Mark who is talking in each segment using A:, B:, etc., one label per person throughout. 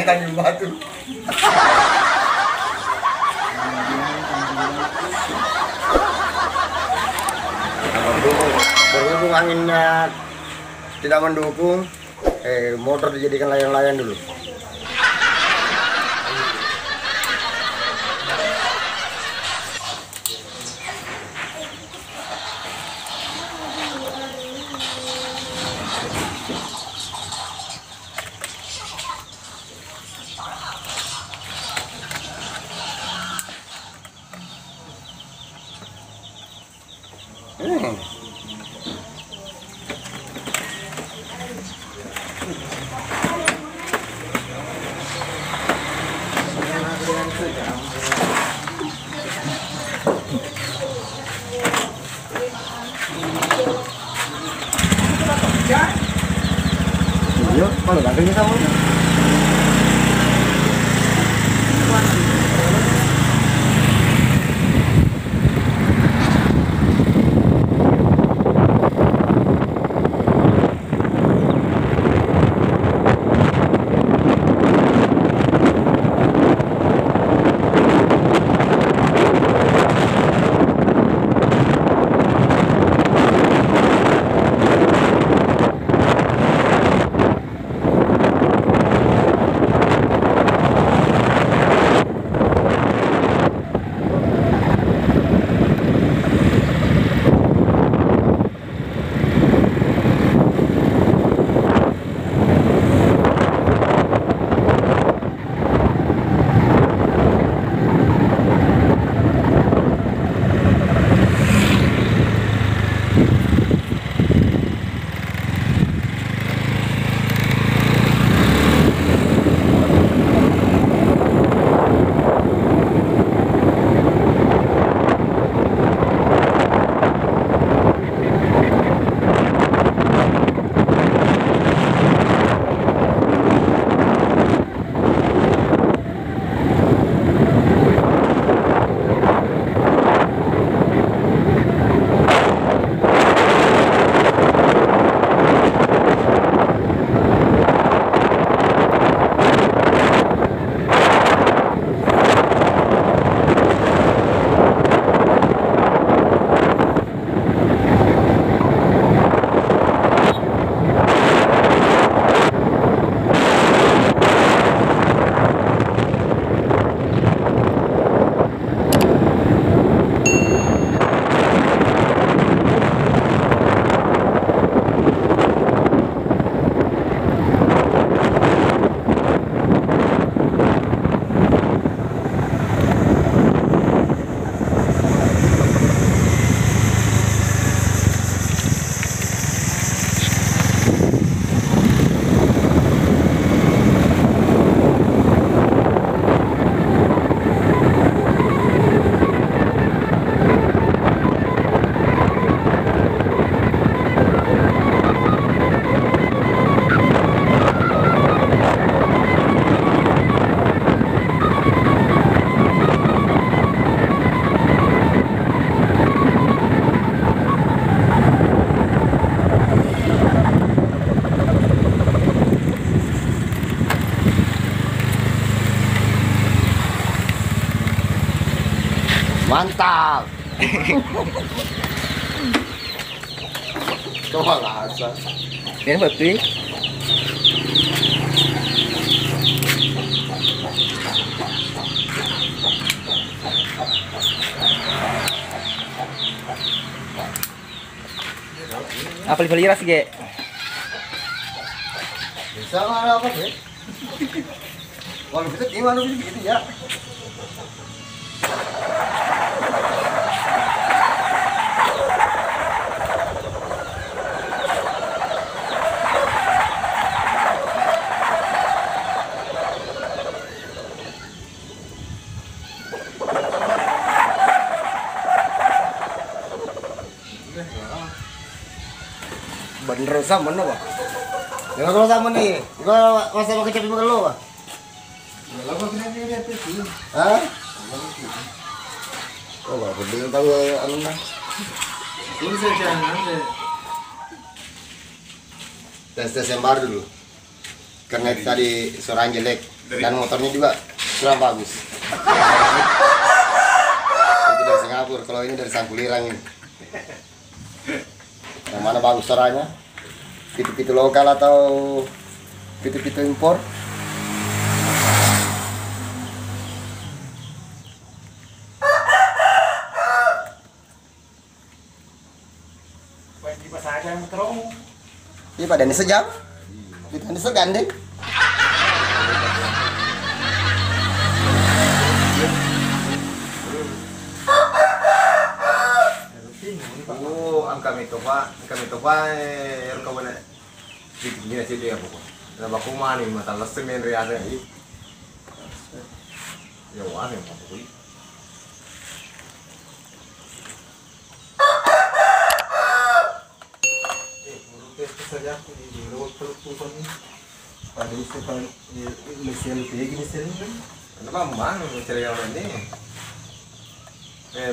A: tanjung batu. Berhubung anginnya tidak mendukung, motor dijadikan layang-layang dulu. Yuk, kalau gak kamu. Mantap. Coba rasa. Ini betul. Apa beli ras ge? Bisa nggak apa ya? Kalau bisa gimana begitu ya? Bener sama mana pak? Jangan kalau sama nih, kalau masa pakai cabai makan lo pak? Kalau pakai cabai itu, hah? Oh pak, bener tahu anu mah? Ini saya jangan deh. Tes yang baru dulu. karena itu tadi suaranya jelek dan motornya juga kurang bagus. Itu dari Singapura, kalau ini dari Sangkulirang ini. Yang mana bagus suaranya? Pitu-pitu lokal atau pitu-pitu impor?
B: Di pasar yang terong.
A: Iya pada ini sejam. Kita ini segandeng.
C: Oh, ang kami to pa, yung kawan na gina sila ya po. Na ba kumani matalas sa men riada ay. Yo, ano pa po?
B: Saja di luar pelukan ini. Pada isi kan mesin kayak gini sering kan.
C: Ano ba man cerita ini?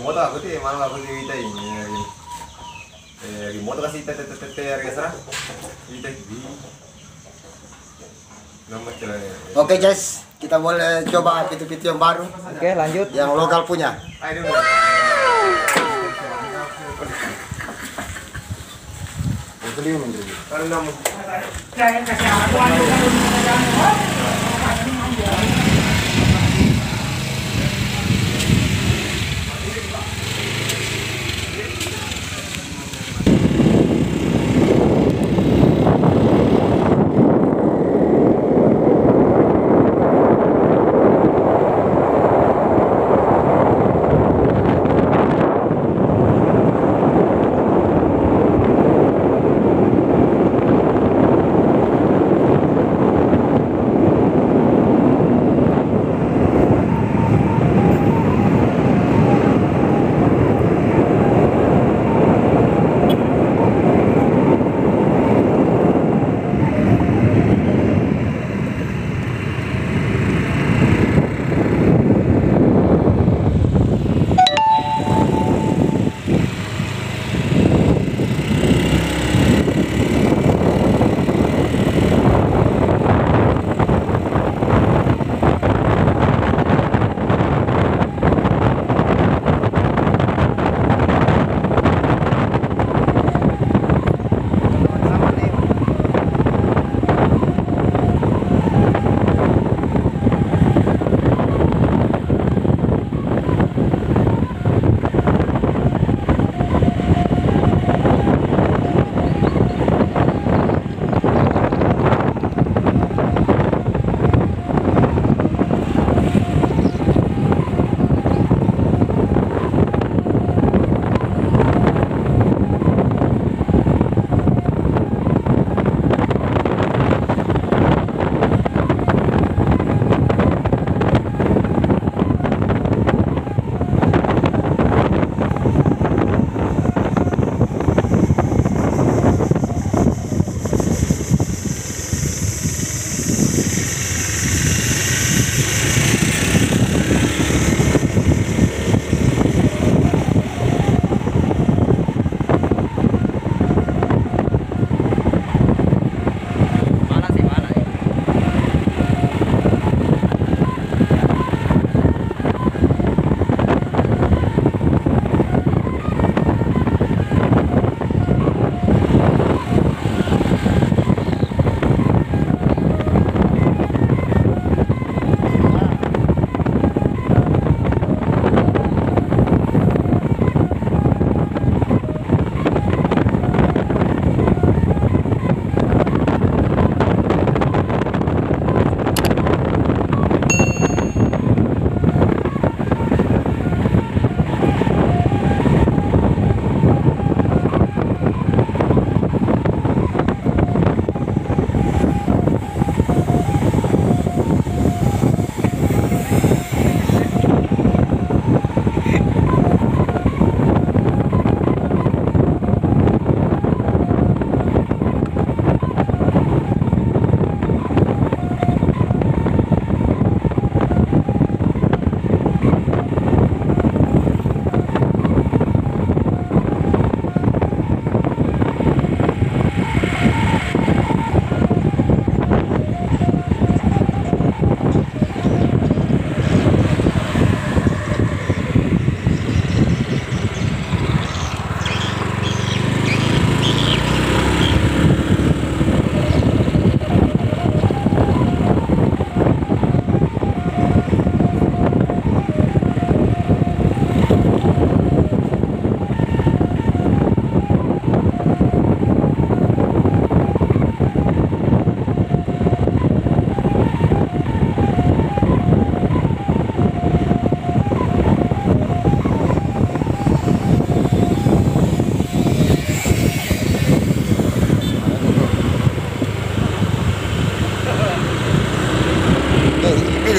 C: Moto aku tuh mana aku di Vita ini. Remote kasih tete harga serah. Vita di. Nomor cerita.
A: Oke guys, kita boleh coba pitu-pitu yang baru.
D: Oke, lanjut.
A: Yang lokal punya.
C: Ayo. Ano naman?
B: Jangan kasih aku.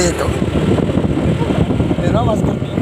A: itu. Itu masker.